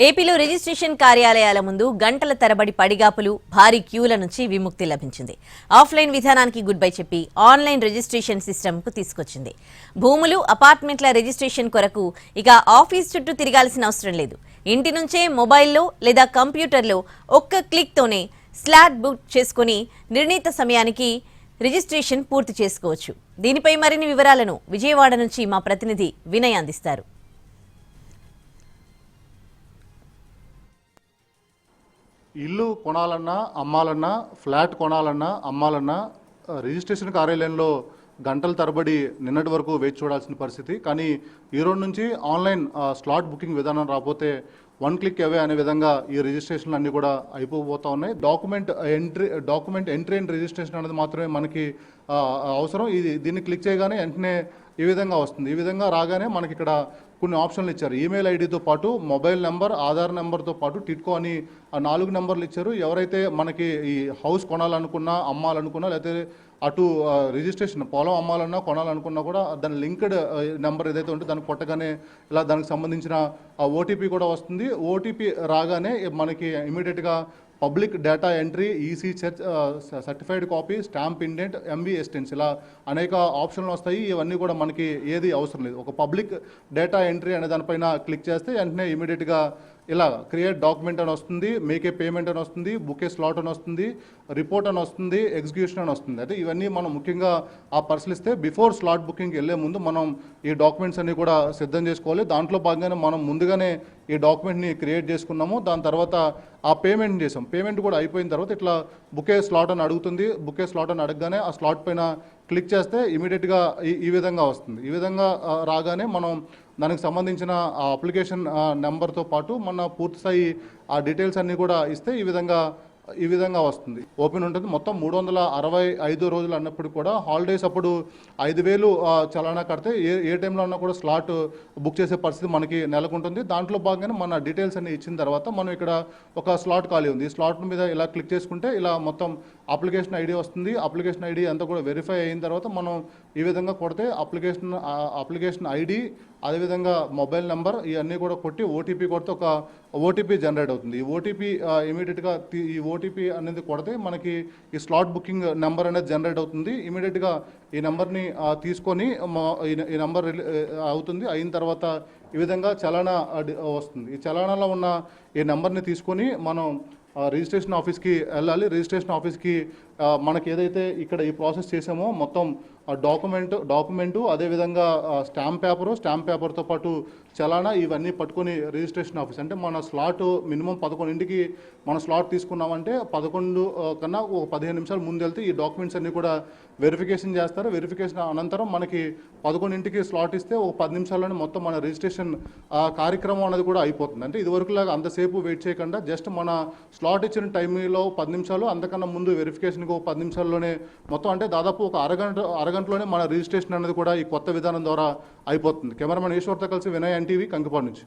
ఏపీలో రిజిస్ట్రేషన్ కార్యాలయాల ముందు గంటల తరబడి పడిగాపులు, భారీ క్యూల నుంచి విముక్తి లభించింది. ఆఫ్లైన్ విధానానికి గుడ్ బై చెప్పి ఆన్లైన్ రిజిస్ట్రేషన్ సిస్టమ్కు తీసుకొచ్చింది. భూములు, అపార్ట్మెంట్ల రిజిస్ట్రేషన్ కొరకు ఇక ఆఫీస్ చుట్టూ తిరగాల్సిన అవసరం లేదు. ఇంటి నుంచే మొబైల్లో లేదా కంప్యూటర్లో ఒక్క క్లిక్తోనే స్లాట్ బుక్ చేసుకుని నిర్ణీత సమయానికి రిజిస్ట్రేషన్ పూర్తి చేసుకోవచ్చు. దీనిపై మరిన్ని వివరాలను విజయవాడ నుంచి మా ప్రతినిధి వినయ్ అందిస్తారు. ఇల్లు కొనాలన్నా అమ్మాలన్నా, ఫ్లాట్ కొనాలన్నా అమ్మాలన్నా రిజిస్ట్రేషన్ కార్యాలయంలో గంటల తరబడి నిన్నటి వరకు వేచి చూడాల్సిన పరిస్థితి. కానీ ఈ రోజు నుంచి ఆన్లైన్ స్లాట్ బుకింగ్ విధానం రాకపోతే 1 క్లిక్ అవే అనే విధంగా ఈ రిజిస్ట్రేషన్లు అన్నీ కూడా అయిపోతూ ఉన్నాయి. డాక్యుమెంట్ ఎంట్రీ అండ్ రిజిస్ట్రేషన్ అనేది మాత్రమే మనకి అవసరం. దీన్ని క్లిక్ చేయగానే వెంటనే ఈ విధంగా వస్తుంది. ఈ విధంగా రాగానే మనకి ఇక్కడ కొన్ని ఆప్షన్లు ఇచ్చారు. ఈమెయిల్ ఐడితో పాటు మొబైల్ నెంబర్, ఆధార్ నెంబర్తో పాటు టిట్కో అని 4 నెంబర్లు ఇచ్చారు. ఎవరైతే మనకి ఈ హౌస్ కొనాలనుకున్నా, అమ్మాలనుకున్నా, లేకపోతే అటు రిజిస్ట్రేషన్ పొలం అమ్మాలన్నా కొనాలనుకున్నా కూడా దాని లింక్డ్ నెంబర్ ఏదైతే ఉంటే దాన్ని కొట్టగానే ఇలా దానికి సంబంధించిన ఓటీపీ కూడా వస్తుంది. ఓటీపీ రాగానే మనకి ఇమీడియట్గా పబ్లిక్ డేటా ఎంట్రీ, ఈసీ చర్చ్, సర్టిఫైడ్ కాపీ, స్టాంప్ ఇండెంట్, ఎంబీ ఎస్టెన్స్ ఇలా అనేక ఆప్షన్లు వస్తాయి. ఇవన్నీ కూడా మనకి ఏది అవసరం లేదు. ఒక పబ్లిక్ డేటా ఎంట్రీ అనే దానిపైన క్లిక్ చేస్తే వెంటనే ఇమీడియట్గా ఇలా క్రియేట్ డాక్యుమెంట్ అని వస్తుంది, మేక్ ఏ పేమెంట్ అని వస్తుంది, బుక్ ఏ స్లాట్ అని వస్తుంది, రిపోర్ట్ అని వస్తుంది, ఎగ్జిక్యూషన్ అని వస్తుంది. అయితే ఇవన్నీ మనం ముఖ్యంగా పరిశీలిస్తే బిఫోర్ స్లాట్ బుకింగ్ వెళ్ళే ముందు మనం ఈ డాక్యుమెంట్స్ అన్ని కూడా సిద్ధం చేసుకోవాలి. దాంట్లో భాగంగానే మనం ముందుగానే ఈ డాక్యుమెంట్ని క్రియేట్ చేసుకున్నాము. దాని తర్వాత ఆ పేమెంట్ చేసాం. పేమెంట్ కూడా అయిపోయిన తర్వాత ఇట్లా బుకే స్లాట్ అని అడుగుతుంది. బుకే స్లాట్ అని అడగగానే ఆ స్లాట్ పైన క్లిక్ చేస్తే ఇమీడియట్గా ఈ విధంగా వస్తుంది. ఈ విధంగా రాగానే మనం దానికి సంబంధించిన ఆ అప్లికేషన్ నెంబర్తో పాటు మన పూర్తిస్థాయి ఆ డీటెయిల్స్ అన్నీ కూడా ఇస్తే ఈ విధంగా వస్తుంది. ఓపెన్ ఉంటుంది. మొత్తం 365 రోజులు అన్నప్పుడు కూడా హాలిడేస్ అప్పుడు 5,000 చలానా కడితే ఏ టైంలో అన్నా కూడా స్లాట్ బుక్ చేసే పరిస్థితి మనకి నెలకొంటుంది. దాంట్లో భాగంగానే మన డీటెయిల్స్ అన్ని ఇచ్చిన తర్వాత మనం ఇక్కడ ఒక స్లాట్ ఖాళీ ఉంది. ఈ స్లాట్ మీద ఇలా క్లిక్ చేసుకుంటే ఇలా మొత్తం అప్లికేషన్ ఐడి వస్తుంది. అప్లికేషన్ ఐడి అంతా కూడా వెరిఫై అయిన తర్వాత మనం ఈ విధంగా కొడితే అప్లికేషన్ ఐడి, అదేవిధంగా మొబైల్ నెంబర్ ఇవన్నీ కూడా కొట్టి ఓటీపీ కొడితే ఒక ఓటీపీ జనరేట్ అవుతుంది. ఈ ఓటీపీ ఇమీడియట్గా ఈ ఓటీపీ అనేది కొడితే మనకి ఈ స్లాట్ బుకింగ్ నెంబర్ అనేది జనరేట్ అవుతుంది. ఇమీడియట్గా ఈ నెంబర్ని తీసుకొని ఈ నెంబర్ అవుతుంది. అయిన తర్వాత ఈ విధంగా చలానా వస్తుంది. ఈ చలానాలో ఉన్న ఈ నెంబర్ని తీసుకొని మనం రిజిస్ట్రేషన్ ఆఫీస్కి వెళ్ళాలి. రిజిస్ట్రేషన్ ఆఫీస్కి మనకి ఏదైతే ఇక్కడ ఈ ప్రాసెస్ చేసామో మొత్తం డాక్యుమెంటు అదేవిధంగా స్టాంప్ పేపర్తో పాటు చలానా ఇవన్నీ పట్టుకొని రిజిస్ట్రేషన్ ఆఫీస్ అంటే మన స్లాట్ మినిమం 11ంటికి మన స్లాట్ తీసుకున్నామంటే 11 కన్నా ఒక 15 నిమిషాలు ముందు వెళ్తే ఈ డాక్యుమెంట్స్ అన్నీ కూడా వెరిఫికేషన్ చేస్తారు. వెరిఫికేషన్ అనంతరం మనకి 11ంటికి స్లాట్ ఇస్తే ఒక 10 నిమిషాల్లోనే మొత్తం మన రిజిస్ట్రేషన్ కార్యక్రమం అనేది కూడా అయిపోతుంది. అంటే ఇదివరకులాగా అంతసేపు వెయిట్ చేయకుండా జస్ట్ మన స్లాట్ ఇచ్చిన టైంలో 10 నిమిషాలు, అంతకన్నా ముందు వెరిఫికేషన్కి ఒక 10 నిమిషాల్లోనే మొత్తం అంటే దాదాపు ఒక అరగంటలోనే మన రిజిస్ట్రేషన్ అనేది కూడా ఈ కొత్త విధానం ద్వారా అయిపోతుంది. కెమెరామెన్ ఈశ్వర్తో కలిసి వినయ్, ఎన్టీవీ, కంకిపాడు నుంచి.